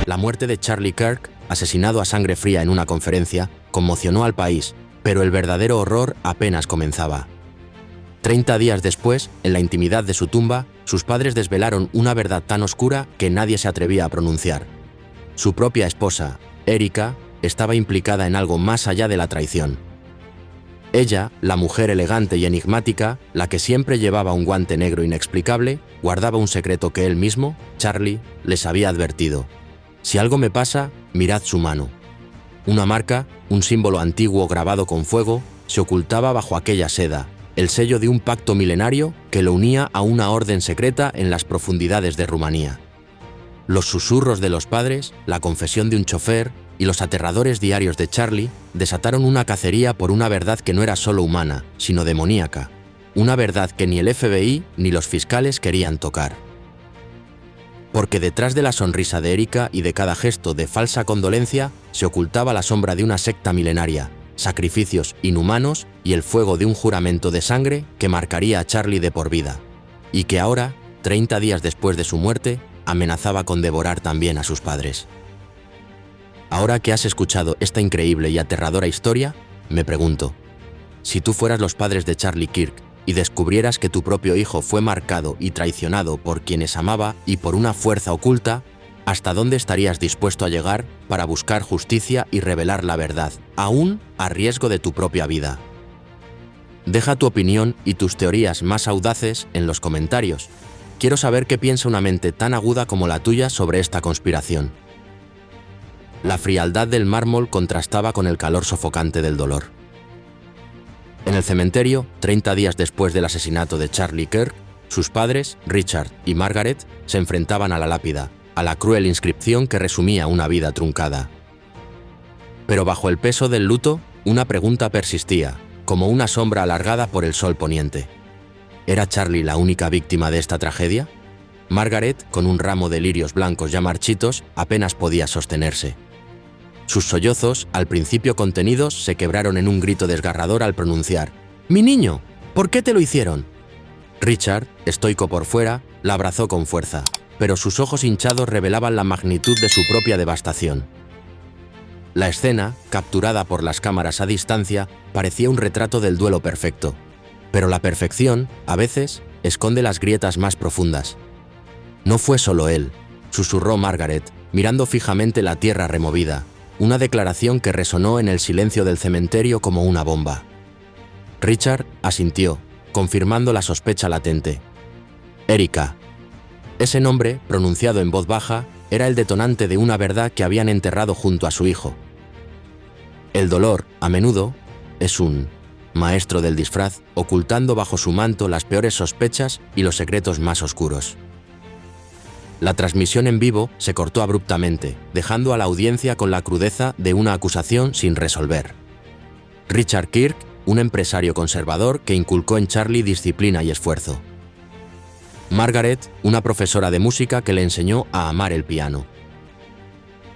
La muerte de Charlie Kirk, asesinado a sangre fría en una conferencia, conmocionó al país, pero el verdadero horror apenas comenzaba. 30 días después, en la intimidad de su tumba, sus padres desvelaron una verdad tan oscura que nadie se atrevía a pronunciar. Su propia esposa, Erika, estaba implicada en algo más allá de la traición. Ella, la mujer elegante y enigmática, la que siempre llevaba un guante negro inexplicable, guardaba un secreto que él mismo, Charlie, les había advertido. Si algo me pasa, mirad su mano. Una marca, un símbolo antiguo grabado con fuego, se ocultaba bajo aquella seda, el sello de un pacto milenario que lo unía a una orden secreta en las profundidades de Rumanía. Los susurros de los padres, la confesión de un chofer y los aterradores diarios de Charlie desataron una cacería por una verdad que no era solo humana, sino demoníaca. Una verdad que ni el FBI ni los fiscales querían tocar. Porque detrás de la sonrisa de Erika y de cada gesto de falsa condolencia se ocultaba la sombra de una secta milenaria, sacrificios inhumanos y el fuego de un juramento de sangre que marcaría a Charlie de por vida, y que ahora, 30 días después de su muerte, amenazaba con devorar también a sus padres. Ahora que has escuchado esta increíble y aterradora historia, me pregunto, si tú fueras los padres de Charlie Kirk y descubrieras que tu propio hijo fue marcado y traicionado por quienes amaba y por una fuerza oculta, ¿hasta dónde estarías dispuesto a llegar para buscar justicia y revelar la verdad, aún a riesgo de tu propia vida? Deja tu opinión y tus teorías más audaces en los comentarios. Quiero saber qué piensa una mente tan aguda como la tuya sobre esta conspiración. La frialdad del mármol contrastaba con el calor sofocante del dolor. En el cementerio, 30 días después del asesinato de Charlie Kirk, sus padres, Richard y Margaret, se enfrentaban a la lápida, a la cruel inscripción que resumía una vida truncada. Pero bajo el peso del luto, una pregunta persistía, como una sombra alargada por el sol poniente. ¿Era Charlie la única víctima de esta tragedia? Margaret, con un ramo de lirios blancos ya marchitos, apenas podía sostenerse. Sus sollozos, al principio contenidos, se quebraron en un grito desgarrador al pronunciar: «¡Mi niño! ¿Por qué te lo hicieron?». Richard, estoico por fuera, la abrazó con fuerza, pero sus ojos hinchados revelaban la magnitud de su propia devastación. La escena, capturada por las cámaras a distancia, parecía un retrato del duelo perfecto. Pero la perfección, a veces, esconde las grietas más profundas. «No fue solo él», susurró Margaret, mirando fijamente la tierra removida, una declaración que resonó en el silencio del cementerio como una bomba. Richard asintió, confirmando la sospecha latente. Erika. Ese nombre, pronunciado en voz baja, era el detonante de una verdad que habían enterrado junto a su hijo. El dolor, a menudo, es un maestro del disfraz, ocultando bajo su manto las peores sospechas y los secretos más oscuros. La transmisión en vivo se cortó abruptamente, dejando a la audiencia con la crudeza de una acusación sin resolver. Richard Kirk, un empresario conservador que inculcó en Charlie disciplina y esfuerzo. Margaret, una profesora de música que le enseñó a amar el piano.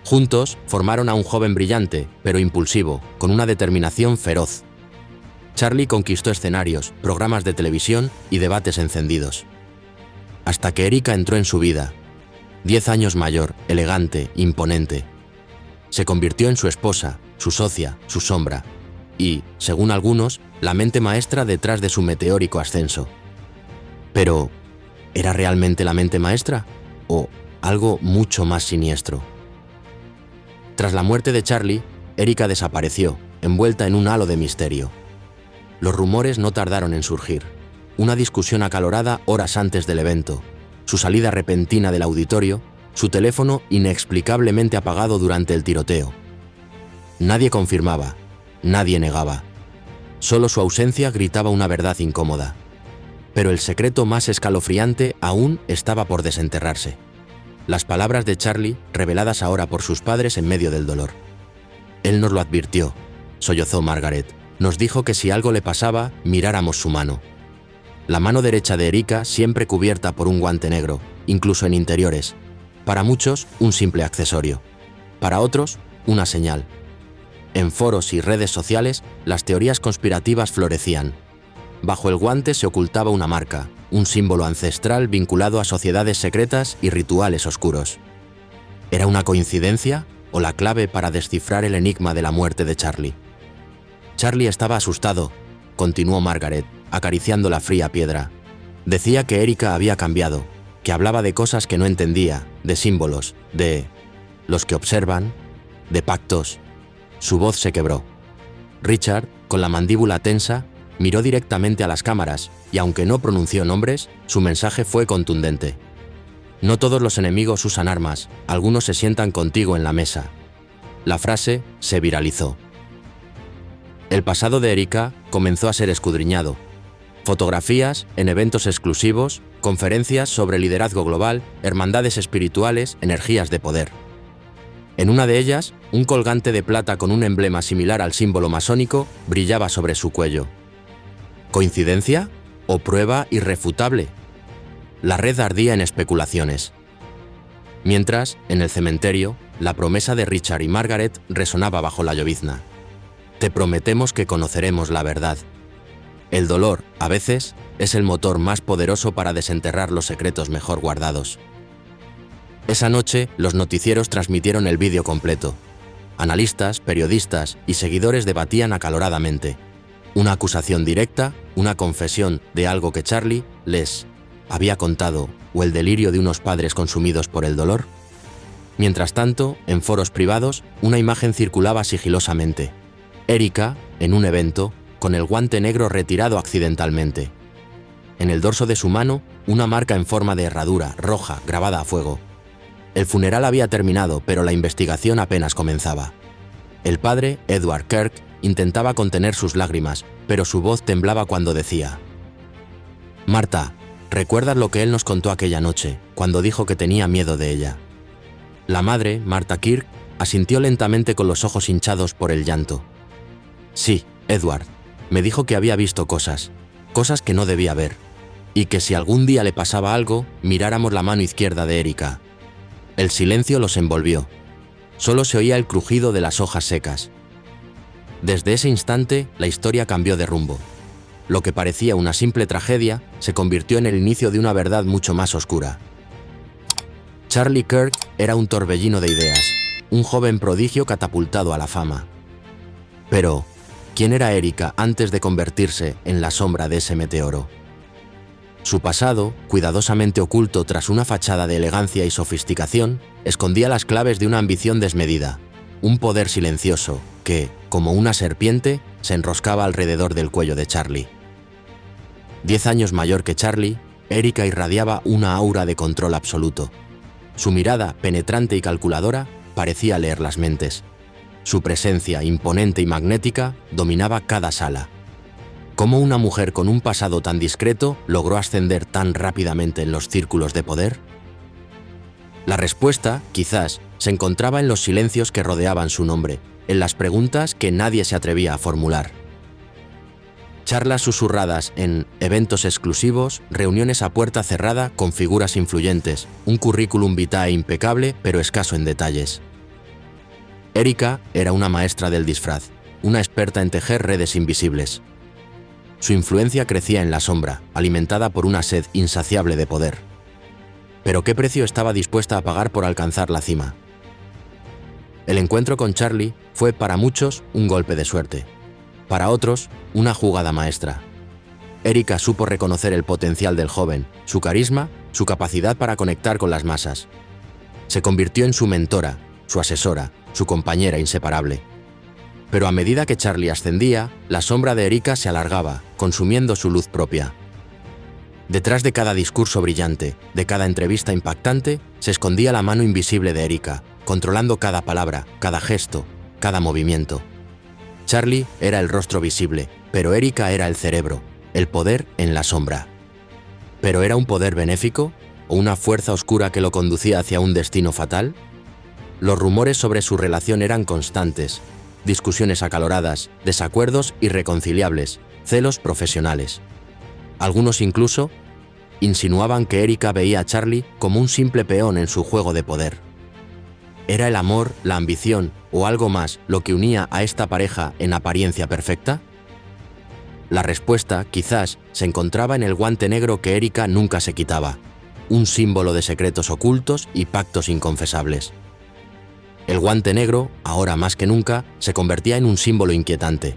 Juntos formaron a un joven brillante, pero impulsivo, con una determinación feroz. Charlie conquistó escenarios, programas de televisión y debates encendidos. Hasta que Erika entró en su vida. 10 años mayor, elegante, imponente. Se convirtió en su esposa, su socia, su sombra y, según algunos, la mente maestra detrás de su meteórico ascenso. Pero, ¿era realmente la mente maestra? ¿O algo mucho más siniestro? Tras la muerte de Charlie, Erika desapareció, envuelta en un halo de misterio. Los rumores no tardaron en surgir. Una discusión acalorada horas antes del evento, su salida repentina del auditorio, su teléfono inexplicablemente apagado durante el tiroteo. Nadie confirmaba, nadie negaba. Solo su ausencia gritaba una verdad incómoda. Pero el secreto más escalofriante aún estaba por desenterrarse. Las palabras de Charlie, reveladas ahora por sus padres en medio del dolor. Él nos lo advirtió, sollozó Margaret. Nos dijo que si algo le pasaba, miráramos su mano. La mano derecha de Erika siempre cubierta por un guante negro, incluso en interiores. Para muchos, un simple accesorio. Para otros, una señal. En foros y redes sociales, las teorías conspirativas florecían. Bajo el guante se ocultaba una marca, un símbolo ancestral vinculado a sociedades secretas y rituales oscuros. ¿Era una coincidencia o la clave para descifrar el enigma de la muerte de Charlie? Charlie estaba asustado, continuó Margaret, acariciando la fría piedra. Decía que Erika había cambiado, que hablaba de cosas que no entendía, de símbolos, de los que observan, de pactos. Su voz se quebró. Richard, con la mandíbula tensa, miró directamente a las cámaras y aunque no pronunció nombres, su mensaje fue contundente. No todos los enemigos usan armas, algunos se sientan contigo en la mesa. La frase se viralizó. El pasado de Erika comenzó a ser escudriñado. Fotografías en eventos exclusivos, conferencias sobre liderazgo global, hermandades espirituales, energías de poder. En una de ellas, un colgante de plata con un emblema similar al símbolo masónico brillaba sobre su cuello. ¿Coincidencia o prueba irrefutable? La red ardía en especulaciones. Mientras, en el cementerio, la promesa de Richard y Margaret resonaba bajo la llovizna. Te prometemos que conoceremos la verdad. El dolor, a veces, es el motor más poderoso para desenterrar los secretos mejor guardados. Esa noche, los noticieros transmitieron el vídeo completo. Analistas, periodistas y seguidores debatían acaloradamente. Una acusación directa, una confesión de algo que Charlie les había contado o el delirio de unos padres consumidos por el dolor. Mientras tanto, en foros privados, una imagen circulaba sigilosamente. Erika, en un evento, con el guante negro retirado accidentalmente. En el dorso de su mano, una marca en forma de herradura roja grabada a fuego. El funeral había terminado, pero la investigación apenas comenzaba. El padre, Edward Kirk, intentaba contener sus lágrimas, pero su voz temblaba cuando decía: «Marta, ¿recuerdas lo que él nos contó aquella noche, cuando dijo que tenía miedo de ella?» La madre, Martha Kirk, asintió lentamente con los ojos hinchados por el llanto. «Sí, Edward, me dijo que había visto cosas que no debía ver, y que si algún día le pasaba algo, miráramos la mano izquierda de Erika». El silencio los envolvió. Solo se oía el crujido de las hojas secas. Desde ese instante, la historia cambió de rumbo. Lo que parecía una simple tragedia se convirtió en el inicio de una verdad mucho más oscura. Charlie Kirk era un torbellino de ideas, un joven prodigio catapultado a la fama. Pero, ¿quién era Erika antes de convertirse en la sombra de ese meteoro? Su pasado, cuidadosamente oculto tras una fachada de elegancia y sofisticación, escondía las claves de una ambición desmedida, un poder silencioso que, como una serpiente, se enroscaba alrededor del cuello de Charlie. 10 años mayor que Charlie, Erika irradiaba una aura de control absoluto. Su mirada, penetrante y calculadora, parecía leer las mentes. Su presencia, imponente y magnética, dominaba cada sala. ¿Cómo una mujer con un pasado tan discreto logró ascender tan rápidamente en los círculos de poder? La respuesta, quizás, se encontraba en los silencios que rodeaban su nombre, en las preguntas que nadie se atrevía a formular. Charlas susurradas en eventos exclusivos, reuniones a puerta cerrada con figuras influyentes, un currículum vitae impecable pero escaso en detalles. Erika era una maestra del disfraz, una experta en tejer redes invisibles. Su influencia crecía en la sombra, alimentada por una sed insaciable de poder. Pero ¿qué precio estaba dispuesta a pagar por alcanzar la cima? El encuentro con Charlie fue para muchos un golpe de suerte. Para otros, una jugada maestra. Erika supo reconocer el potencial del joven, su carisma, su capacidad para conectar con las masas. Se convirtió en su mentora, su asesora, su compañera inseparable. Pero a medida que Charlie ascendía, la sombra de Erika se alargaba, consumiendo su luz propia. Detrás de cada discurso brillante, de cada entrevista impactante, se escondía la mano invisible de Erika, controlando cada palabra, cada gesto, cada movimiento. Charlie era el rostro visible, pero Erika era el cerebro, el poder en la sombra. ¿Pero era un poder benéfico o una fuerza oscura que lo conducía hacia un destino fatal? Los rumores sobre su relación eran constantes. Discusiones acaloradas, desacuerdos irreconciliables, celos profesionales. Algunos incluso insinuaban que Erika veía a Charlie como un simple peón en su juego de poder. ¿Era el amor, la ambición o algo más lo que unía a esta pareja en apariencia perfecta? La respuesta, quizás, se encontraba en el guante negro que Erika nunca se quitaba, un símbolo de secretos ocultos y pactos inconfesables. El guante negro, ahora más que nunca, se convertía en un símbolo inquietante.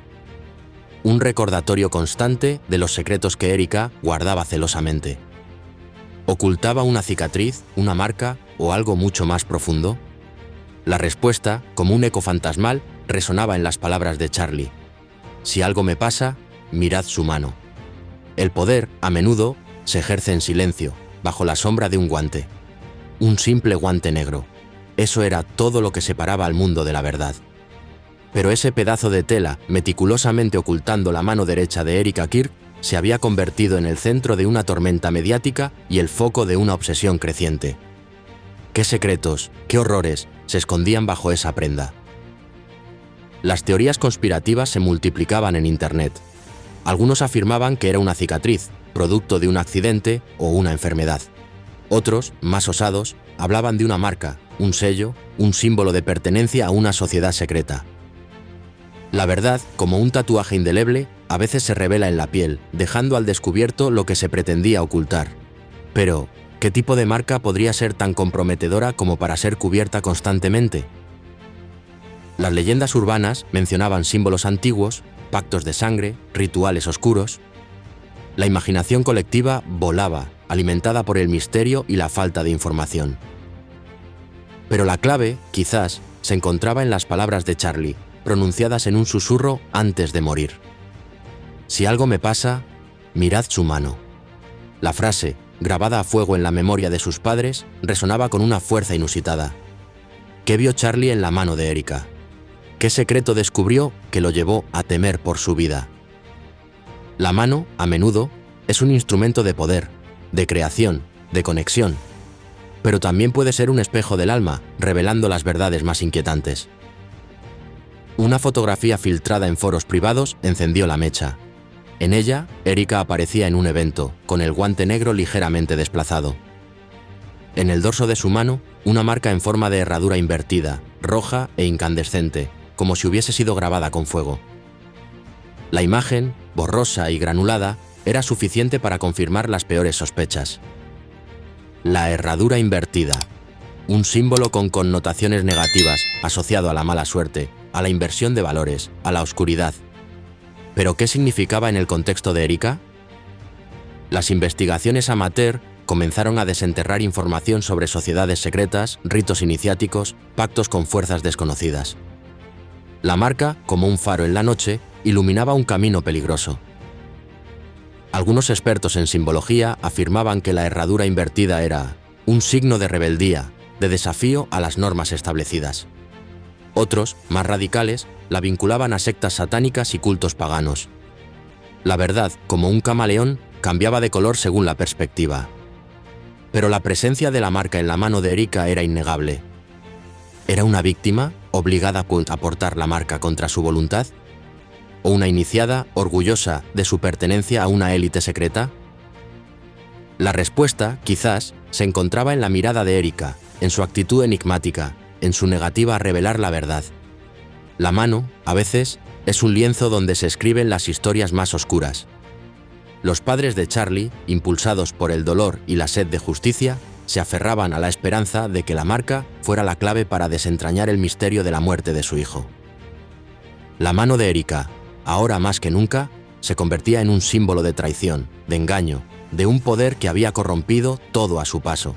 Un recordatorio constante de los secretos que Erika guardaba celosamente. ¿Ocultaba una cicatriz, una marca o algo mucho más profundo? La respuesta, como un eco fantasmal, resonaba en las palabras de Charlie. Si algo me pasa, mirad su mano. El poder, a menudo, se ejerce en silencio, bajo la sombra de un guante. Un simple guante negro. Eso era todo lo que separaba al mundo de la verdad. Pero ese pedazo de tela, meticulosamente ocultando la mano derecha de Erika Kirk, se había convertido en el centro de una tormenta mediática y el foco de una obsesión creciente. ¿Qué secretos, qué horrores se escondían bajo esa prenda? Las teorías conspirativas se multiplicaban en Internet. Algunos afirmaban que era una cicatriz, producto de un accidente o una enfermedad. Otros, más osados, hablaban de una marca, un sello, un símbolo de pertenencia a una sociedad secreta. La verdad, como un tatuaje indeleble, a veces se revela en la piel, dejando al descubierto lo que se pretendía ocultar. Pero, ¿qué tipo de marca podría ser tan comprometedora como para ser cubierta constantemente? Las leyendas urbanas mencionaban símbolos antiguos, pactos de sangre, rituales oscuros. La imaginación colectiva volaba, alimentada por el misterio y la falta de información. Pero la clave, quizás, se encontraba en las palabras de Charlie, pronunciadas en un susurro antes de morir. Si algo me pasa, mirad su mano. La frase, grabada a fuego en la memoria de sus padres, resonaba con una fuerza inusitada. ¿Qué vio Charlie en la mano de Erika? ¿Qué secreto descubrió que lo llevó a temer por su vida? La mano, a menudo, es un instrumento de poder, de creación, de conexión, pero también puede ser un espejo del alma, revelando las verdades más inquietantes. Una fotografía filtrada en foros privados encendió la mecha. En ella, Erika aparecía en un evento, con el guante negro ligeramente desplazado. En el dorso de su mano, una marca en forma de herradura invertida, roja e incandescente, como si hubiese sido grabada con fuego. La imagen, borrosa y granulada, era suficiente para confirmar las peores sospechas. La herradura invertida, un símbolo con connotaciones negativas, asociado a la mala suerte, a la inversión de valores, a la oscuridad. ¿Pero qué significaba en el contexto de Erika? Las investigaciones amateur comenzaron a desenterrar información sobre sociedades secretas, ritos iniciáticos, pactos con fuerzas desconocidas. La marca, como un faro en la noche, iluminaba un camino peligroso. Algunos expertos en simbología afirmaban que la herradura invertida era un signo de rebeldía, de desafío a las normas establecidas. Otros, más radicales, la vinculaban a sectas satánicas y cultos paganos. La verdad, como un camaleón, cambiaba de color según la perspectiva. Pero la presencia de la marca en la mano de Erika era innegable. ¿Era una víctima, obligada a portar la marca contra su voluntad? ¿O una iniciada, orgullosa de su pertenencia a una élite secreta? La respuesta, quizás, se encontraba en la mirada de Erika, en su actitud enigmática, en su negativa a revelar la verdad. La mano, a veces, es un lienzo donde se escriben las historias más oscuras. Los padres de Charlie, impulsados por el dolor y la sed de justicia, se aferraban a la esperanza de que la marca fuera la clave para desentrañar el misterio de la muerte de su hijo. La mano de Erika, ahora más que nunca, se convertía en un símbolo de traición, de engaño, de un poder que había corrompido todo a su paso.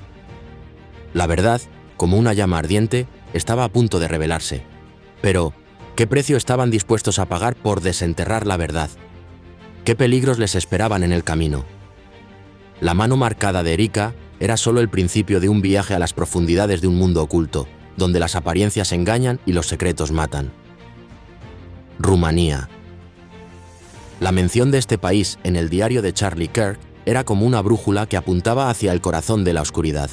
La verdad, como una llama ardiente, estaba a punto de revelarse. Pero, ¿qué precio estaban dispuestos a pagar por desenterrar la verdad? ¿Qué peligros les esperaban en el camino? La mano marcada de Erika era solo el principio de un viaje a las profundidades de un mundo oculto, donde las apariencias engañan y los secretos matan. Rumanía. La mención de este país en el diario de Charlie Kirk era como una brújula que apuntaba hacia el corazón de la oscuridad.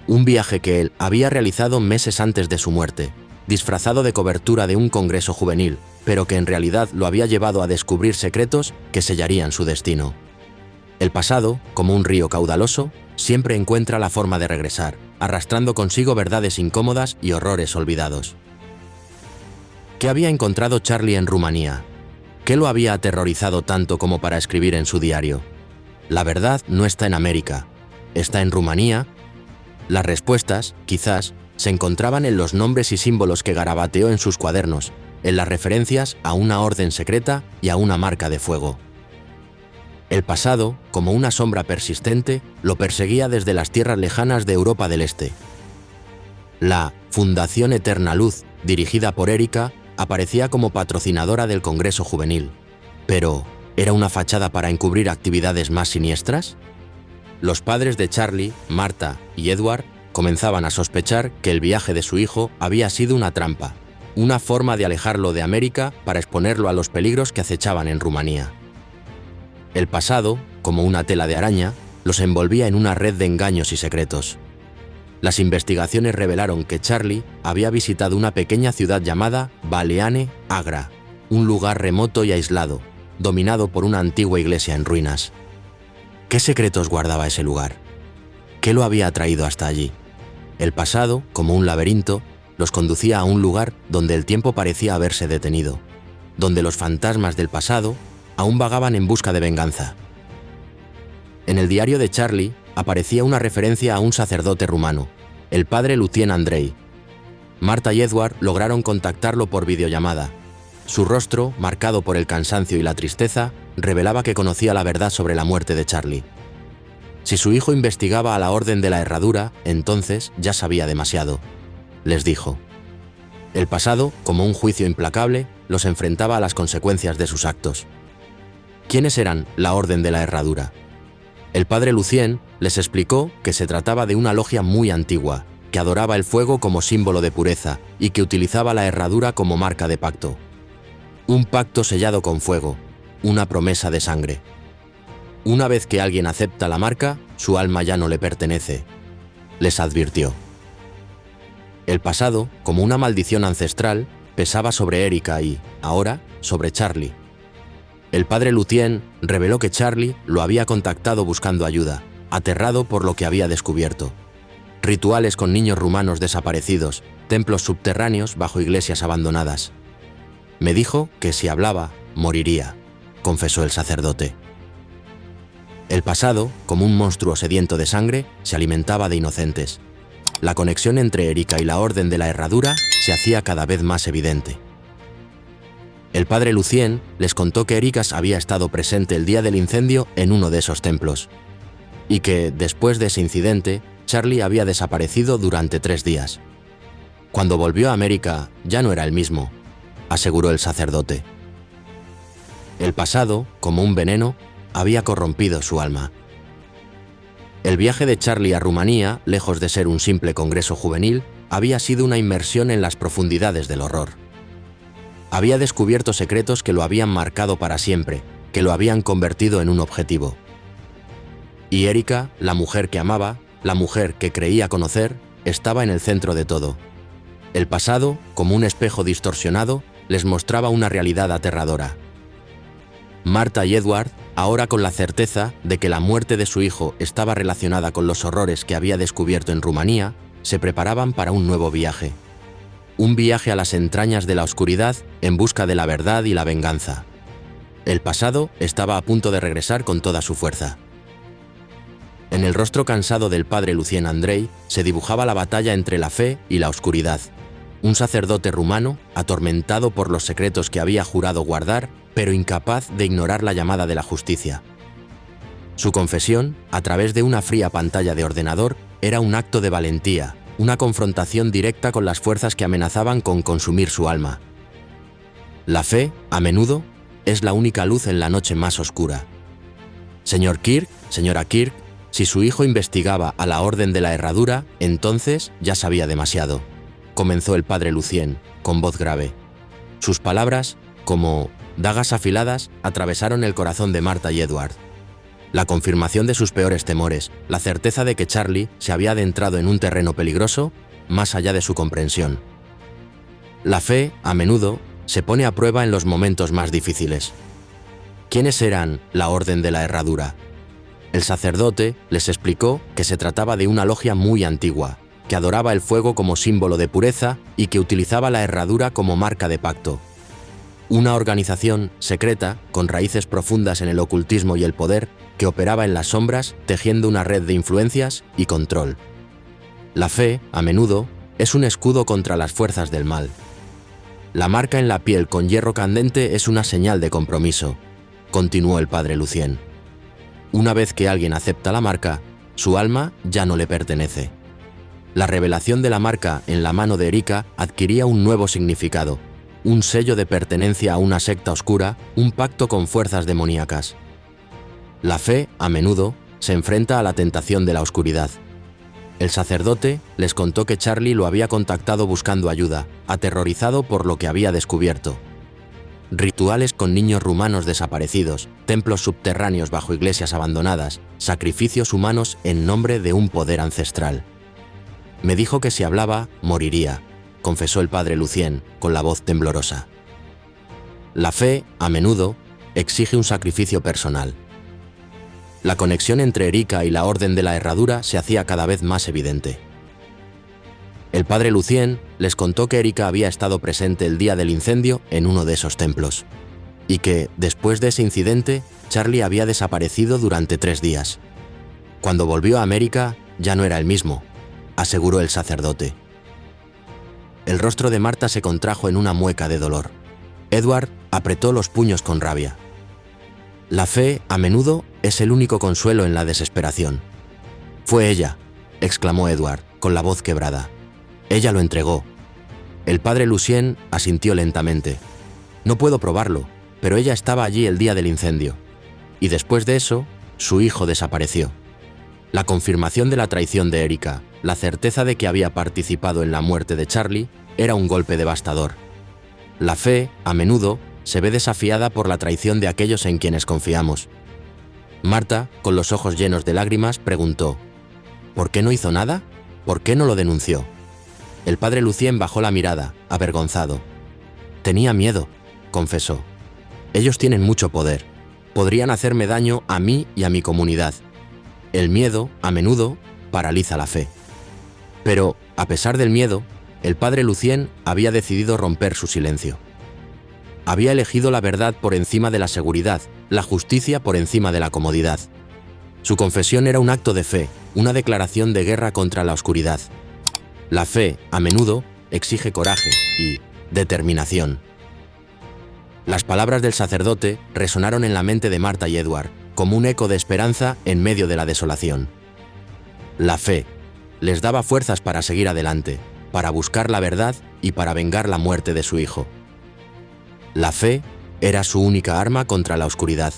Un viaje que él había realizado meses antes de su muerte, disfrazado de cobertura de un congreso juvenil, pero que en realidad lo había llevado a descubrir secretos que sellarían su destino. El pasado, como un río caudaloso, siempre encuentra la forma de regresar, arrastrando consigo verdades incómodas y horrores olvidados. ¿Qué había encontrado Charlie en Rumanía? ¿Qué lo había aterrorizado tanto como para escribir en su diario? La verdad no está en América, está en Rumanía, Las respuestas, quizás, se encontraban en los nombres y símbolos que garabateó en sus cuadernos, en las referencias a una orden secreta y a una marca de fuego. El pasado, como una sombra persistente, lo perseguía desde las tierras lejanas de Europa del Este. La Fundación Eterna Luz, dirigida por Erika, aparecía como patrocinadora del Congreso Juvenil. Pero, ¿era una fachada para encubrir actividades más siniestras? Los padres de Charlie, Martha y Edward comenzaban a sospechar que el viaje de su hijo había sido una trampa, una forma de alejarlo de América para exponerlo a los peligros que acechaban en Rumanía. El pasado, como una tela de araña, los envolvía en una red de engaños y secretos. Las investigaciones revelaron que Charlie había visitado una pequeña ciudad llamada Baleane Agra, un lugar remoto y aislado, dominado por una antigua iglesia en ruinas. ¿Qué secretos guardaba ese lugar? ¿Qué lo había atraído hasta allí? El pasado, como un laberinto, los conducía a un lugar donde el tiempo parecía haberse detenido, donde los fantasmas del pasado aún vagaban en busca de venganza. En el diario de Charlie aparecía una referencia a un sacerdote rumano, el padre Lucien Andrei. Martha y Edward lograron contactarlo por videollamada. Su rostro, marcado por el cansancio y la tristeza, revelaba que conocía la verdad sobre la muerte de Charlie. Si su hijo investigaba a la Orden de la Herradura, entonces ya sabía demasiado, les dijo. El pasado, como un juicio implacable, los enfrentaba a las consecuencias de sus actos. ¿Quiénes eran la Orden de la Herradura? El padre Lucien les explicó que se trataba de una logia muy antigua, que adoraba el fuego como símbolo de pureza y que utilizaba la herradura como marca de pacto. Un pacto sellado con fuego, una promesa de sangre. Una vez que alguien acepta la marca, su alma ya no le pertenece, les advirtió. El pasado, como una maldición ancestral, pesaba sobre Erika y, ahora, sobre Charlie. El padre Lucien reveló que Charlie lo había contactado buscando ayuda, aterrado por lo que había descubierto. Rituales con niños rumanos desaparecidos, templos subterráneos bajo iglesias abandonadas. Me dijo que si hablaba, moriría, confesó el sacerdote. El pasado, como un monstruo sediento de sangre, se alimentaba de inocentes. La conexión entre Erika y la Orden de la Herradura se hacía cada vez más evidente. El padre Lucien les contó que Erika había estado presente el día del incendio en uno de esos templos, y que, después de ese incidente, Charlie había desaparecido durante 3 días. Cuando volvió a América, ya no era el mismo, aseguró el sacerdote. El pasado, como un veneno, había corrompido su alma. El viaje de Charlie a Rumanía, lejos de ser un simple congreso juvenil, había sido una inmersión en las profundidades del horror. Había descubierto secretos que lo habían marcado para siempre, que lo habían convertido en un objetivo. Y Erika, la mujer que amaba, la mujer que creía conocer, estaba en el centro de todo. El pasado, como un espejo distorsionado, les mostraba una realidad aterradora. Martha y Edward, ahora con la certeza de que la muerte de su hijo estaba relacionada con los horrores que había descubierto en Rumanía, se preparaban para un nuevo viaje. Un viaje a las entrañas de la oscuridad en busca de la verdad y la venganza. El pasado estaba a punto de regresar con toda su fuerza. En el rostro cansado del padre Lucien Andrei se dibujaba la batalla entre la fe y la oscuridad. Un sacerdote rumano, atormentado por los secretos que había jurado guardar, pero incapaz de ignorar la llamada de la justicia. Su confesión, a través de una fría pantalla de ordenador, era un acto de valentía, una confrontación directa con las fuerzas que amenazaban con consumir su alma. La fe, a menudo, es la única luz en la noche más oscura. Señor Kirk, señora Kirk, si su hijo investigaba a la Orden de la Herradura, entonces ya sabía demasiado, comenzó el padre Lucien, con voz grave. Sus palabras, como dagas afiladas, atravesaron el corazón de Martha y Edward. La confirmación de sus peores temores, la certeza de que Charlie se había adentrado en un terreno peligroso, más allá de su comprensión. La fe, a menudo, se pone a prueba en los momentos más difíciles. ¿Quiénes eran la Orden de la Herradura? El sacerdote les explicó que se trataba de una logia muy antigua, que adoraba el fuego como símbolo de pureza y que utilizaba la herradura como marca de pacto. Una organización secreta, con raíces profundas en el ocultismo y el poder, que operaba en las sombras, tejiendo una red de influencias y control. La fe, a menudo, es un escudo contra las fuerzas del mal. La marca en la piel con hierro candente es una señal de compromiso, continuó el padre Lucien. Una vez que alguien acepta la marca, su alma ya no le pertenece. La revelación de la marca en la mano de Erika adquiría un nuevo significado, un sello de pertenencia a una secta oscura, un pacto con fuerzas demoníacas. La fe, a menudo, se enfrenta a la tentación de la oscuridad. El sacerdote les contó que Charlie lo había contactado buscando ayuda, aterrorizado por lo que había descubierto. Rituales con niños rumanos desaparecidos, templos subterráneos bajo iglesias abandonadas, sacrificios humanos en nombre de un poder ancestral. Me dijo que si hablaba, moriría, confesó el padre Lucien, con la voz temblorosa. La fe, a menudo, exige un sacrificio personal. La conexión entre Erika y la Orden de la Herradura se hacía cada vez más evidente. El padre Lucien les contó que Erika había estado presente el día del incendio en uno de esos templos, y que, después de ese incidente, Charlie había desaparecido durante 3 días. Cuando volvió a América, ya no era el mismo, aseguró el sacerdote. El rostro de Marta se contrajo en una mueca de dolor. Edward apretó los puños con rabia. La fe, a menudo, es el único consuelo en la desesperación. Fue ella, exclamó Edward, con la voz quebrada. Ella lo entregó. El padre Lucien asintió lentamente. No puedo probarlo, pero ella estaba allí el día del incendio. Y después de eso, su hijo desapareció. La confirmación de la traición de Erika, la certeza de que había participado en la muerte de Charlie, era un golpe devastador. La fe, a menudo, se ve desafiada por la traición de aquellos en quienes confiamos. Marta, con los ojos llenos de lágrimas, preguntó: ¿por qué no hizo nada? ¿Por qué no lo denunció? El padre Lucien bajó la mirada, avergonzado. Tenía miedo, confesó. Ellos tienen mucho poder. Podrían hacerme daño a mí y a mi comunidad. El miedo, a menudo, paraliza la fe. Pero, a pesar del miedo, el padre Lucien había decidido romper su silencio. Había elegido la verdad por encima de la seguridad, la justicia por encima de la comodidad. Su confesión era un acto de fe, una declaración de guerra contra la oscuridad. La fe, a menudo, exige coraje y determinación. Las palabras del sacerdote resonaron en la mente de Marta y Edward, como un eco de esperanza en medio de la desolación. La fe les daba fuerzas para seguir adelante, para buscar la verdad y para vengar la muerte de su hijo. La fe era su única arma contra la oscuridad.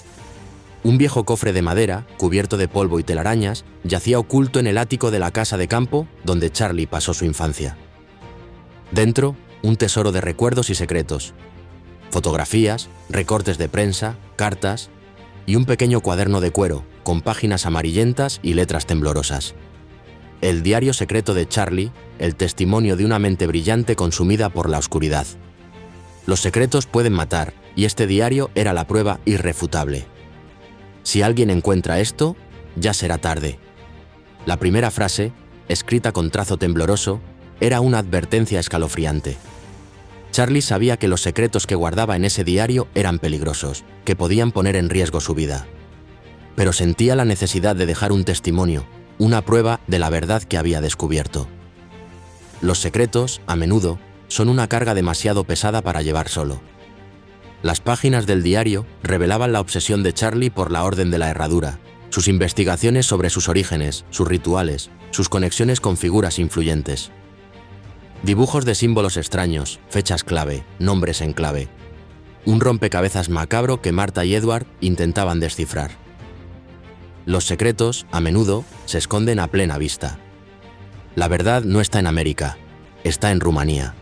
Un viejo cofre de madera, cubierto de polvo y telarañas, yacía oculto en el ático de la casa de campo donde Charlie pasó su infancia. Dentro, un tesoro de recuerdos y secretos. Fotografías, recortes de prensa, cartas y un pequeño cuaderno de cuero con páginas amarillentas y letras temblorosas. El diario secreto de Charlie, el testimonio de una mente brillante consumida por la oscuridad. Los secretos pueden matar, y este diario era la prueba irrefutable. Si alguien encuentra esto, ya será tarde. La primera frase, escrita con trazo tembloroso, era una advertencia escalofriante. Charlie sabía que los secretos que guardaba en ese diario eran peligrosos, que podían poner en riesgo su vida. Pero sentía la necesidad de dejar un testimonio, una prueba de la verdad que había descubierto. Los secretos, a menudo, son una carga demasiado pesada para llevar solo. Las páginas del diario revelaban la obsesión de Charlie por la Orden de la Herradura, sus investigaciones sobre sus orígenes, sus rituales, sus conexiones con figuras influyentes. Dibujos de símbolos extraños, fechas clave, nombres en clave. Un rompecabezas macabro que Marta y Edward intentaban descifrar. Los secretos, a menudo, se esconden a plena vista. La verdad no está en América, está en Rumanía.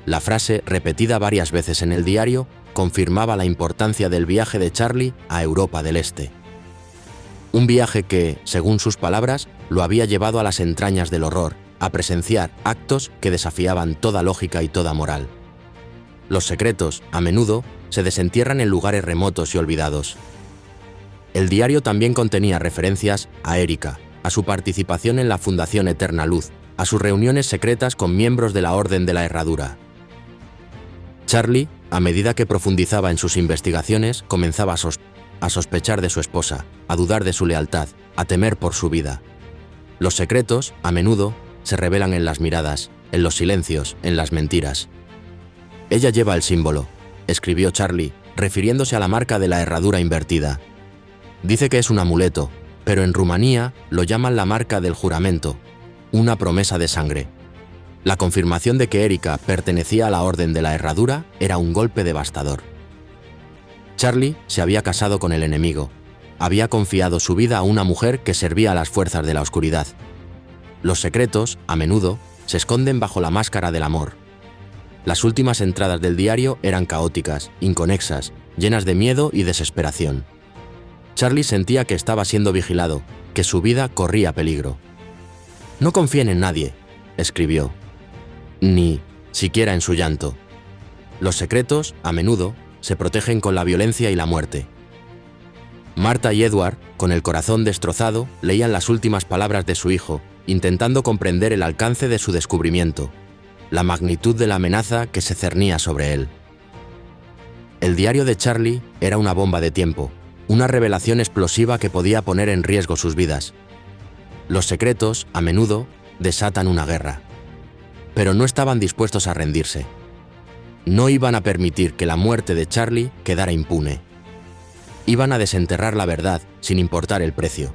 La frase, repetida varias veces en el diario, confirmaba la importancia del viaje de Charlie a Europa del Este. Un viaje que, según sus palabras, lo había llevado a las entrañas del horror, a presenciar actos que desafiaban toda lógica y toda moral. Los secretos, a menudo, se desentierran en lugares remotos y olvidados. El diario también contenía referencias a Erika, a su participación en la Fundación Eterna Luz, a sus reuniones secretas con miembros de la Orden de la Herradura. Charlie, a medida que profundizaba en sus investigaciones, comenzaba a sospechar de su esposa, a dudar de su lealtad, a temer por su vida. Los secretos, a menudo, se revelan en las miradas, en los silencios, en las mentiras. Ella lleva el símbolo, escribió Charlie, refiriéndose a la marca de la herradura invertida. Dice que es un amuleto, pero en Rumanía lo llaman la marca del juramento, una promesa de sangre. La confirmación de que Erika pertenecía a la Orden de la Herradura era un golpe devastador. Charlie se había casado con el enemigo. Había confiado su vida a una mujer que servía a las fuerzas de la oscuridad. Los secretos, a menudo, se esconden bajo la máscara del amor. Las últimas entradas del diario eran caóticas, inconexas, llenas de miedo y desesperación. Charlie sentía que estaba siendo vigilado, que su vida corría peligro. «No confíen en nadie», escribió. Ni siquiera en su llanto. Los secretos, a menudo, se protegen con la violencia y la muerte. Marta y Edward, con el corazón destrozado, leían las últimas palabras de su hijo, intentando comprender el alcance de su descubrimiento, la magnitud de la amenaza que se cernía sobre él. El diario de Charlie era una bomba de tiempo, una revelación explosiva que podía poner en riesgo sus vidas. Los secretos, a menudo, desatan una guerra. Pero no estaban dispuestos a rendirse. No iban a permitir que la muerte de Charlie quedara impune. Iban a desenterrar la verdad sin importar el precio.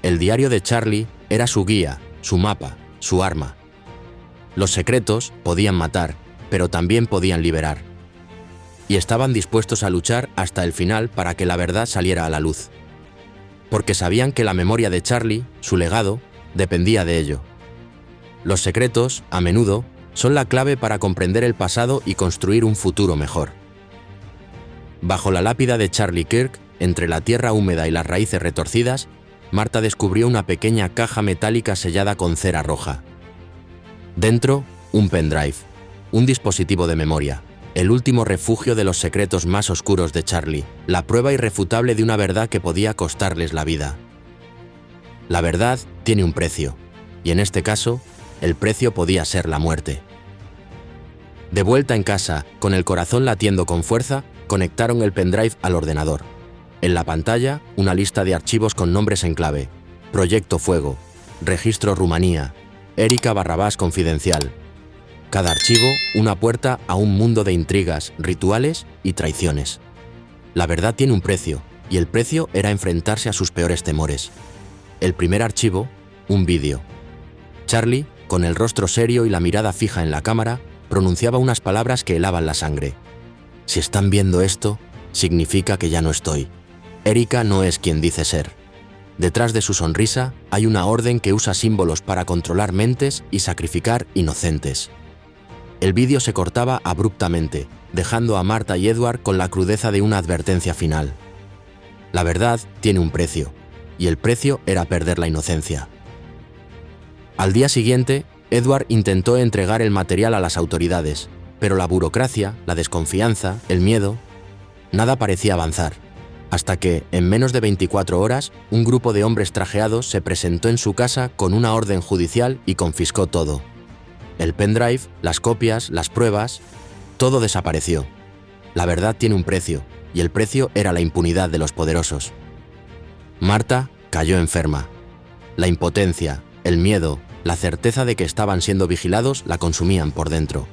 El diario de Charlie era su guía, su mapa, su arma. Los secretos podían matar, pero también podían liberar. Y estaban dispuestos a luchar hasta el final para que la verdad saliera a la luz. Porque sabían que la memoria de Charlie, su legado, dependía de ello. Los secretos, a menudo, son la clave para comprender el pasado y construir un futuro mejor. Bajo la lápida de Charlie Kirk, entre la tierra húmeda y las raíces retorcidas, Marta descubrió una pequeña caja metálica sellada con cera roja. Dentro, un pendrive, un dispositivo de memoria, el último refugio de los secretos más oscuros de Charlie, la prueba irrefutable de una verdad que podía costarles la vida. La verdad tiene un precio, y en este caso, el precio podía ser la muerte. De vuelta en casa, con el corazón latiendo con fuerza, conectaron el pendrive al ordenador. En la pantalla, una lista de archivos con nombres en clave: Proyecto Fuego, Registro Rumanía, Erika Barrabás Confidencial. Cada archivo, una puerta a un mundo de intrigas, rituales y traiciones. La verdad tiene un precio, y el precio era enfrentarse a sus peores temores. El primer archivo, un vídeo. Charlie, con el rostro serio y la mirada fija en la cámara, pronunciaba unas palabras que helaban la sangre. Si están viendo esto, significa que ya no estoy. Erika no es quien dice ser. Detrás de su sonrisa hay una orden que usa símbolos para controlar mentes y sacrificar inocentes. El vídeo se cortaba abruptamente, dejando a Marta y Edward con la crudeza de una advertencia final. La verdad tiene un precio, y el precio era perder la inocencia. Al día siguiente, Edward intentó entregar el material a las autoridades, pero la burocracia, la desconfianza, el miedo, nada parecía avanzar, hasta que, en menos de 24 horas, un grupo de hombres trajeados se presentó en su casa con una orden judicial y confiscó todo. El pendrive, las copias, las pruebas, todo desapareció. La verdad tiene un precio, y el precio era la impunidad de los poderosos. Marta cayó enferma. La impotencia, el miedo, la certeza de que estaban siendo vigilados la consumían por dentro.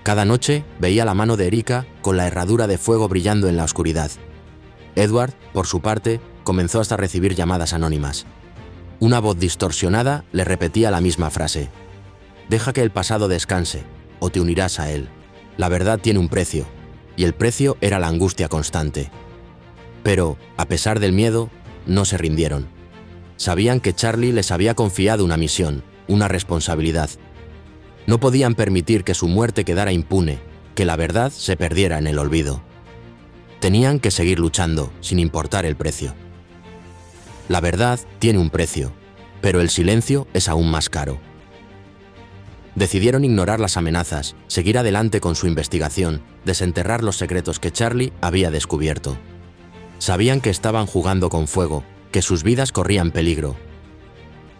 Cada noche veía la mano de Erika con la herradura de fuego brillando en la oscuridad. Edward, por su parte, comenzó hasta a recibir llamadas anónimas. Una voz distorsionada le repetía la misma frase: «Deja que el pasado descanse, o te unirás a él. La verdad tiene un precio», y el precio era la angustia constante. Pero, a pesar del miedo, no se rindieron. Sabían que Charlie les había confiado una misión, una responsabilidad. No podían permitir que su muerte quedara impune, que la verdad se perdiera en el olvido. Tenían que seguir luchando, sin importar el precio. La verdad tiene un precio, pero el silencio es aún más caro. Decidieron ignorar las amenazas, seguir adelante con su investigación, desenterrar los secretos que Charlie había descubierto. Sabían que estaban jugando con fuego, que sus vidas corrían peligro,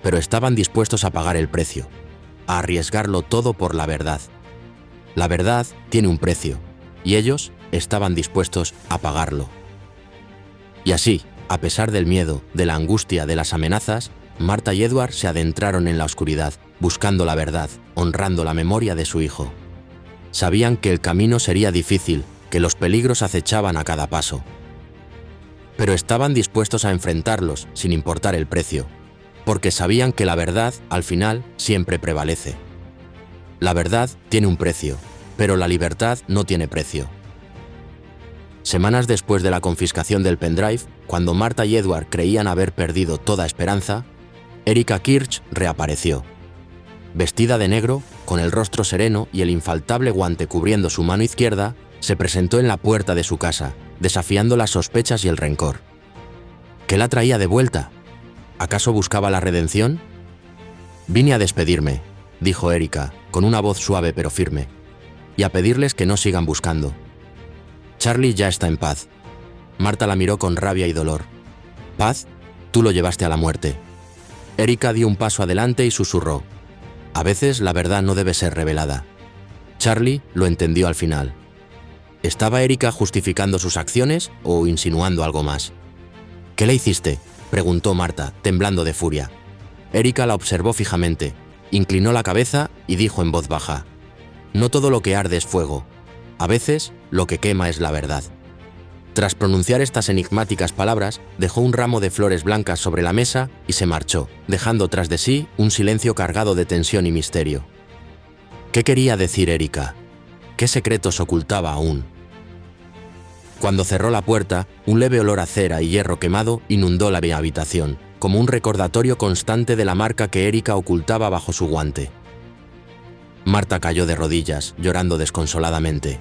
pero estaban dispuestos a pagar el precio, a arriesgarlo todo por la verdad. La verdad tiene un precio, y ellos estaban dispuestos a pagarlo. Y así, a pesar del miedo, de la angustia, de las amenazas, Marta y Edward se adentraron en la oscuridad, buscando la verdad, honrando la memoria de su hijo. Sabían que el camino sería difícil, que los peligros acechaban a cada paso. Pero estaban dispuestos a enfrentarlos sin importar el precio, porque sabían que la verdad, al final, siempre prevalece. La verdad tiene un precio, pero la libertad no tiene precio. Semanas después de la confiscación del pendrive, cuando Marta y Edward creían haber perdido toda esperanza, Erika Kirch reapareció. Vestida de negro, con el rostro sereno y el infaltable guante cubriendo su mano izquierda, se presentó en la puerta de su casa, desafiando las sospechas y el rencor. ¿Qué la traía de vuelta? ¿Acaso buscaba la redención? «Vine a despedirme», dijo Erika, con una voz suave pero firme, «y a pedirles que no sigan buscando. Charlie ya está en paz». Marta la miró con rabia y dolor. «¿Paz? Tú lo llevaste a la muerte». Erika dio un paso adelante y susurró: «A veces la verdad no debe ser revelada». Charlie lo entendió al final. ¿Estaba Erika justificando sus acciones o insinuando algo más? «¿Qué le hiciste?», preguntó Marta, temblando de furia. Erika la observó fijamente, inclinó la cabeza y dijo en voz baja: «No todo lo que arde es fuego. A veces, lo que quema es la verdad». Tras pronunciar estas enigmáticas palabras, dejó un ramo de flores blancas sobre la mesa y se marchó, dejando tras de sí un silencio cargado de tensión y misterio. ¿Qué quería decir Erika? ¿Qué secretos ocultaba aún? Cuando cerró la puerta, un leve olor a cera y hierro quemado inundó la habitación, como un recordatorio constante de la marca que Erika ocultaba bajo su guante. Marta cayó de rodillas, llorando desconsoladamente.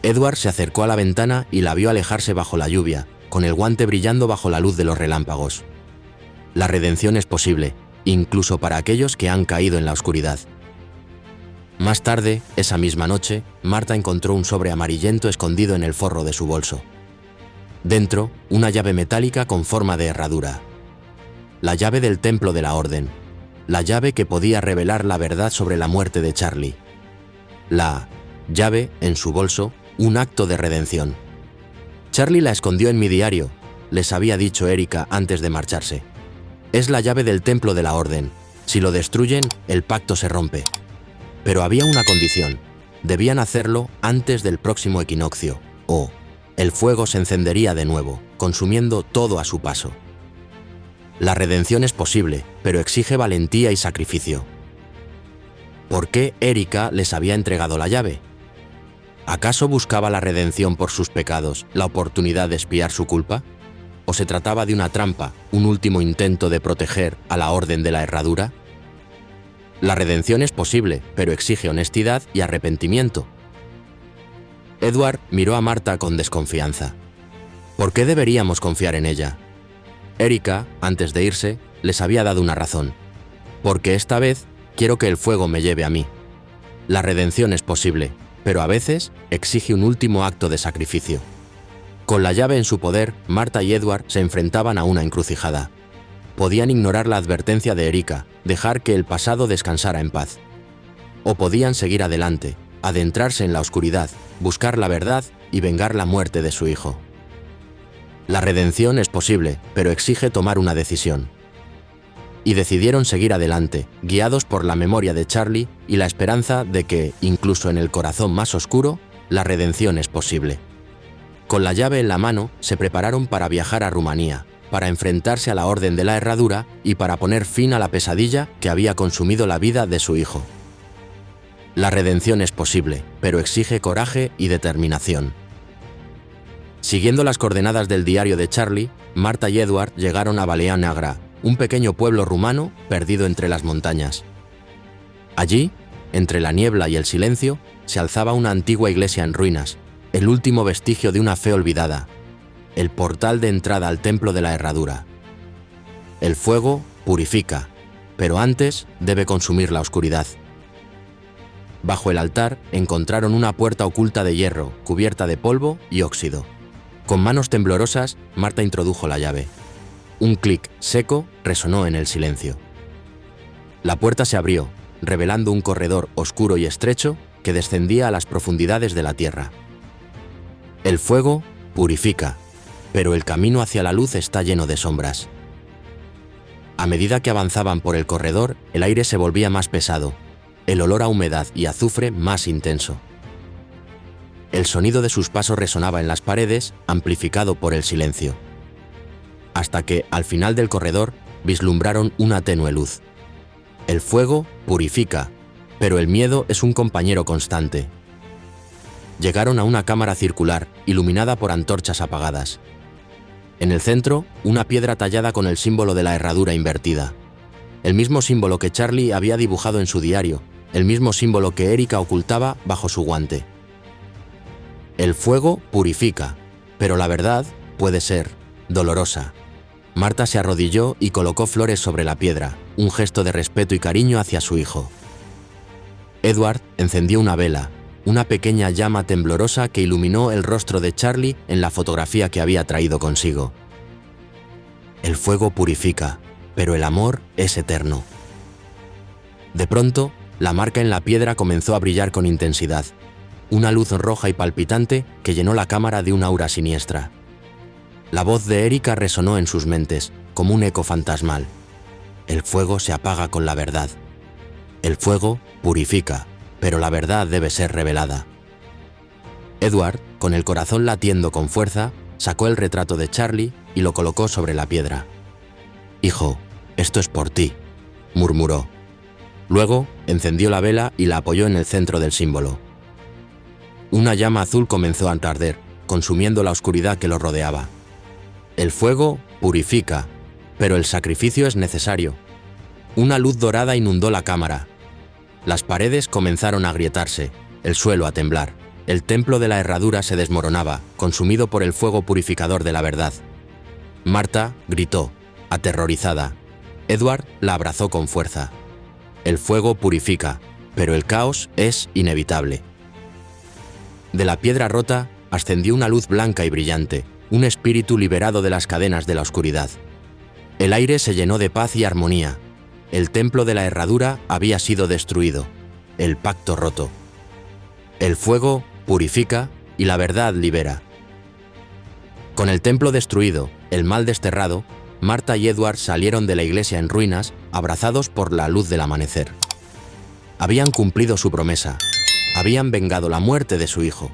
Edward se acercó a la ventana y la vio alejarse bajo la lluvia, con el guante brillando bajo la luz de los relámpagos. La redención es posible, incluso para aquellos que han caído en la oscuridad. Más tarde, esa misma noche, Marta encontró un sobre amarillento escondido en el forro de su bolso. Dentro, una llave metálica con forma de herradura. La llave del templo de la orden. La llave que podía revelar la verdad sobre la muerte de Charlie. La llave, en su bolso, un acto de redención. «Charlie la escondió en mi diario», les había dicho Erika antes de marcharse. «Es la llave del templo de la orden. Si lo destruyen, el pacto se rompe». Pero había una condición: debían hacerlo antes del próximo equinoccio, o el fuego se encendería de nuevo, consumiendo todo a su paso. La redención es posible, pero exige valentía y sacrificio. ¿Por qué Erika les había entregado la llave? ¿Acaso buscaba la redención por sus pecados, la oportunidad de expiar su culpa? ¿O se trataba de una trampa, un último intento de proteger a la orden de la herradura? La redención es posible, pero exige honestidad y arrepentimiento. Edward miró a Marta con desconfianza. ¿Por qué deberíamos confiar en ella? Erika, antes de irse, les había dado una razón. Porque esta vez quiero que el fuego me lleve a mí. La redención es posible, pero a veces exige un último acto de sacrificio. Con la llave en su poder, Marta y Edward se enfrentaban a una encrucijada. Podían ignorar la advertencia de Erika, dejar que el pasado descansara en paz. O podían seguir adelante, adentrarse en la oscuridad, buscar la verdad y vengar la muerte de su hijo. La redención es posible, pero exige tomar una decisión. Y decidieron seguir adelante, guiados por la memoria de Charlie y la esperanza de que, incluso en el corazón más oscuro, la redención es posible. Con la llave en la mano, se prepararon para viajar a Rumanía, para enfrentarse a la Orden de la Herradura y para poner fin a la pesadilla que había consumido la vida de su hijo. La redención es posible, pero exige coraje y determinación. Siguiendo las coordenadas del diario de Charlie, Marta y Edward llegaron a Valea Neagra, un pequeño pueblo rumano perdido entre las montañas. Allí, entre la niebla y el silencio, se alzaba una antigua iglesia en ruinas, el último vestigio de una fe olvidada, el portal de entrada al templo de la herradura. El fuego purifica, pero antes debe consumir la oscuridad. Bajo el altar encontraron una puerta oculta de hierro, cubierta de polvo y óxido. Con manos temblorosas, Marta introdujo la llave. Un clic seco resonó en el silencio. La puerta se abrió, revelando un corredor oscuro y estrecho que descendía a las profundidades de la tierra. El fuego purifica, pero el camino hacia la luz está lleno de sombras. A medida que avanzaban por el corredor, el aire se volvía más pesado, el olor a humedad y azufre más intenso. El sonido de sus pasos resonaba en las paredes, amplificado por el silencio. Hasta que, al final del corredor, vislumbraron una tenue luz. El fuego purifica, pero el miedo es un compañero constante. Llegaron a una cámara circular, iluminada por antorchas apagadas. En el centro, una piedra tallada con el símbolo de la herradura invertida. El mismo símbolo que Charlie había dibujado en su diario, el mismo símbolo que Erika ocultaba bajo su guante. El fuego purifica, pero la verdad puede ser dolorosa. Marta se arrodilló y colocó flores sobre la piedra, un gesto de respeto y cariño hacia su hijo. Edward encendió una vela, una pequeña llama temblorosa que iluminó el rostro de Charlie en la fotografía que había traído consigo. El fuego purifica, pero el amor es eterno. De pronto, la marca en la piedra comenzó a brillar con intensidad, una luz roja y palpitante que llenó la cámara de una aura siniestra. La voz de Erika resonó en sus mentes, como un eco fantasmal. El fuego se apaga con la verdad. El fuego purifica, pero la verdad debe ser revelada. Edward, con el corazón latiendo con fuerza, sacó el retrato de Charlie y lo colocó sobre la piedra. «Hijo, esto es por ti», murmuró. Luego, encendió la vela y la apoyó en el centro del símbolo. Una llama azul comenzó a arder, consumiendo la oscuridad que lo rodeaba. El fuego purifica, pero el sacrificio es necesario. Una luz dorada inundó la cámara. Las paredes comenzaron a agrietarse, el suelo a temblar. El templo de la herradura se desmoronaba, consumido por el fuego purificador de la verdad. Marta gritó, aterrorizada. Edward la abrazó con fuerza. El fuego purifica, pero el caos es inevitable. De la piedra rota ascendió una luz blanca y brillante, un espíritu liberado de las cadenas de la oscuridad. El aire se llenó de paz y armonía. El templo de la herradura había sido destruido, el pacto roto. El fuego purifica y la verdad libera. Con el templo destruido, el mal desterrado, Marta y Edward salieron de la iglesia en ruinas, abrazados por la luz del amanecer. Habían cumplido su promesa, habían vengado la muerte de su hijo.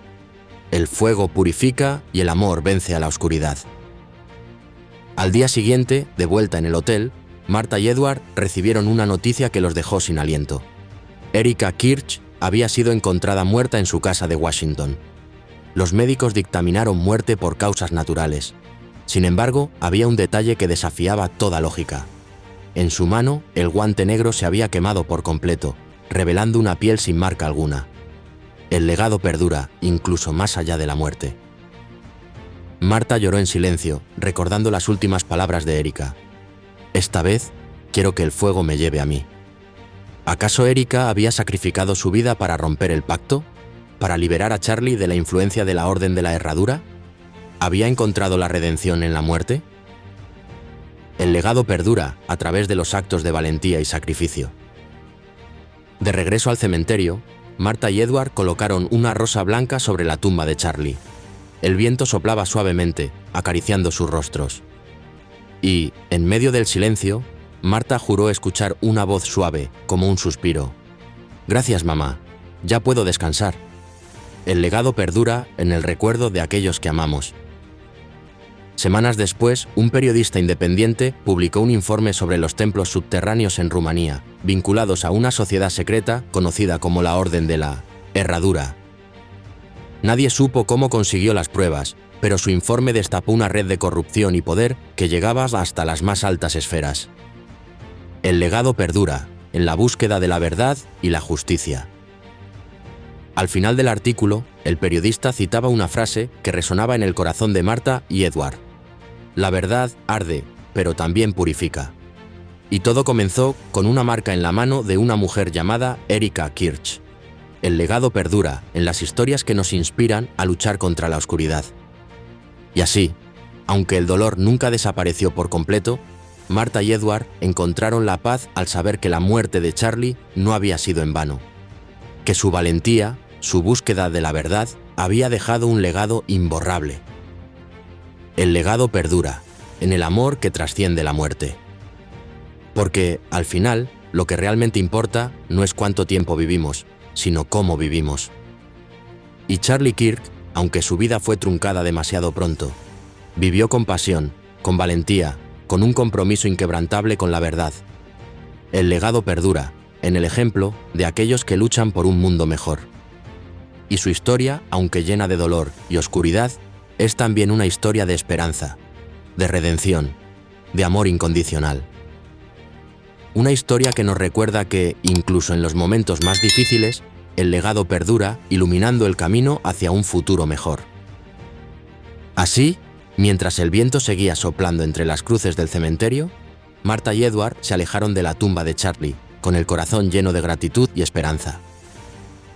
El fuego purifica y el amor vence a la oscuridad. Al día siguiente, de vuelta en el hotel, Marta y Edward recibieron una noticia que los dejó sin aliento. Erika Kirch había sido encontrada muerta en su casa de Washington. Los médicos dictaminaron muerte por causas naturales. Sin embargo, había un detalle que desafiaba toda lógica. En su mano, el guante negro se había quemado por completo, revelando una piel sin marca alguna. El legado perdura, incluso más allá de la muerte. Marta lloró en silencio, recordando las últimas palabras de Erika. «Esta vez, quiero que el fuego me lleve a mí». ¿Acaso Erika había sacrificado su vida para romper el pacto? ¿Para liberar a Charlie de la influencia de la Orden de la Herradura? ¿Había encontrado la redención en la muerte? El legado perdura a través de los actos de valentía y sacrificio. De regreso al cementerio, Marta y Edward colocaron una rosa blanca sobre la tumba de Charlie. El viento soplaba suavemente, acariciando sus rostros. Y, en medio del silencio, Marta juró escuchar una voz suave, como un suspiro. «Gracias, mamá. Ya puedo descansar». El legado perdura en el recuerdo de aquellos que amamos. Semanas después, un periodista independiente publicó un informe sobre los templos subterráneos en Rumanía, vinculados a una sociedad secreta conocida como la Orden de la Herradura. Nadie supo cómo consiguió las pruebas, pero su informe destapó una red de corrupción y poder que llegaba hasta las más altas esferas. El legado perdura, en la búsqueda de la verdad y la justicia. Al final del artículo, el periodista citaba una frase que resonaba en el corazón de Marta y Edward. «La verdad arde, pero también purifica». Y todo comenzó con una marca en la mano de una mujer llamada Erika Kirch. El legado perdura en las historias que nos inspiran a luchar contra la oscuridad. Y así, aunque el dolor nunca desapareció por completo, Marta y Edward encontraron la paz al saber que la muerte de Charlie no había sido en vano, que su valentía, su búsqueda de la verdad, había dejado un legado imborrable. El legado perdura, en el amor que trasciende la muerte. Porque, al final, lo que realmente importa no es cuánto tiempo vivimos, sino cómo vivimos. Y Charlie Kirk, aunque su vida fue truncada demasiado pronto, vivió con pasión, con valentía, con un compromiso inquebrantable con la verdad. El legado perdura, en el ejemplo de aquellos que luchan por un mundo mejor. Y su historia, aunque llena de dolor y oscuridad, es también una historia de esperanza, de redención, de amor incondicional. Una historia que nos recuerda que, incluso en los momentos más difíciles, el legado perdura, iluminando el camino hacia un futuro mejor. Así, mientras el viento seguía soplando entre las cruces del cementerio, Marta y Edward se alejaron de la tumba de Charlie, con el corazón lleno de gratitud y esperanza.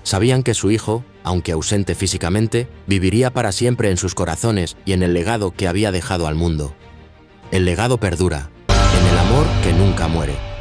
Sabían que su hijo, aunque ausente físicamente, viviría para siempre en sus corazones y en el legado que había dejado al mundo. El legado perdura, en el amor que nunca muere.